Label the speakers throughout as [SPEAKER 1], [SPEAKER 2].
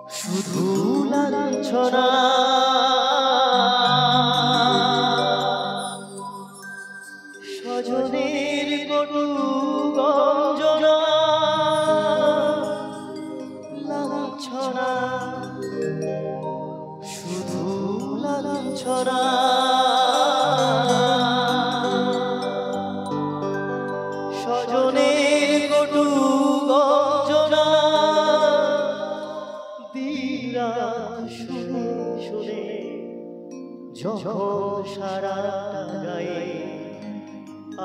[SPEAKER 1] শুধু লাঞ্ছনা স্বজনের কটু গঞ্জনা লাঞ্ছনা শুধু লাঞ্ছনা স্বজনের কটু গঞ্জনা দিরা শুনে শুনে যখন সারা গায়ে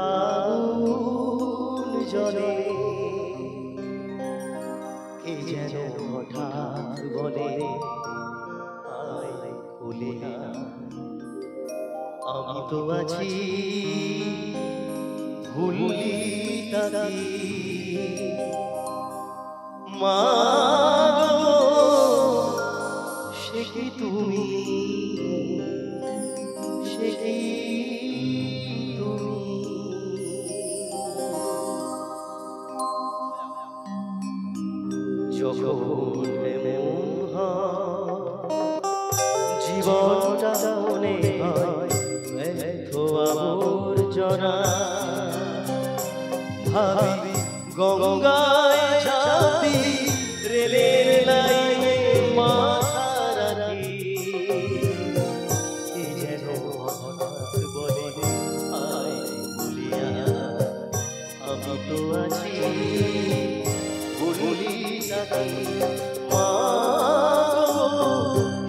[SPEAKER 1] আগুন জ্বলে কে যেন হঠাৎ বলে আয় ভুলে আমি তো আছি ভুলি তাকি মা সে কি তুমি সে কি তুমি যখন এমন জীবনটা মনে হয় আবর্জনা ভাবি গঙ্গায় ঝাঁপি রেলের লাইনে মাথা রাখি যেন হঠাৎ বলে আয় ভুলিয়া আমি তো আছি ভুলি তাকে মা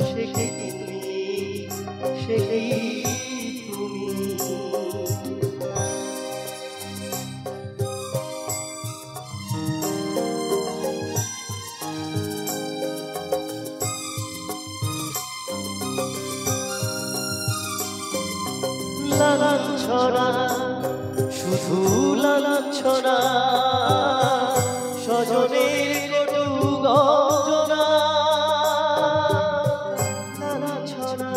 [SPEAKER 1] সে কি তুমি সে কি তুমি লাঞ্ছনা শুধু লাঞ্ছনা স্বজনের কটু গঞ্জনা লাঞ্ছনা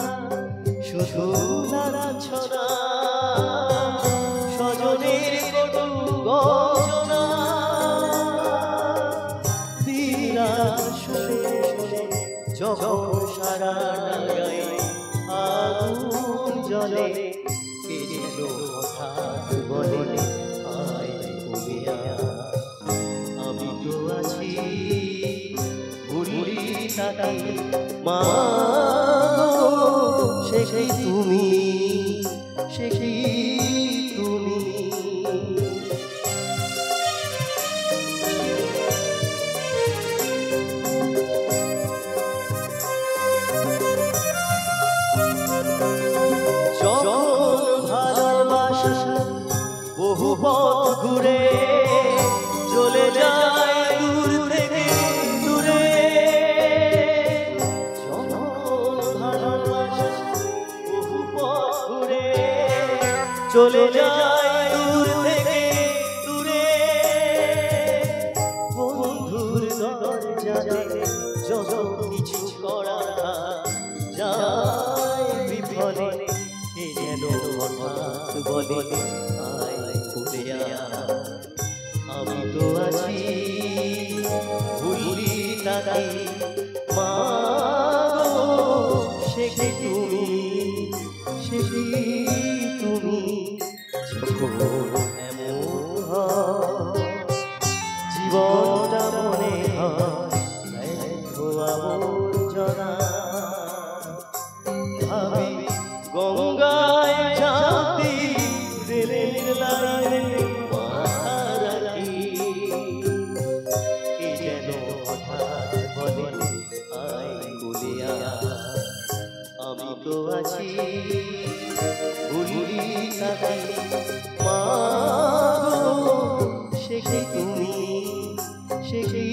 [SPEAKER 1] শুধু লাঞ্ছনা স্বজনের কটু গঞ্জনা দিরা শুনে শুনে যখন সারা গায়ে আগুন জ্বলে কে যেন হঠাৎ বলে আয় ভুলিয়া আমি তো আছি ভুলি তাকে মা সে কি তুমি সে কি তুমি বহু পথ ঘুরে চলে যায় দূর থেকে দূরে বহু পথ ঘুরে চলে যায় দূর থেকে দূরে বন্ধুর দরজাতে যত কিছু করা যায় বিফলে কে যেন হঠাৎ বলে আমি তো আছি ভুলি তাকে মা সে কি তুমি সে কি তুমি এমন জীবনটা মনে হয় আবর্জনা ভাবি গঙ্গায় ঝাঁপি রেলের লাইনে মাথা রাখি কে যেন হঠাৎ বলে আয় ভুলিয়া আমি তো আছি ভুলি তাকে মা সে কি তুমি সে কি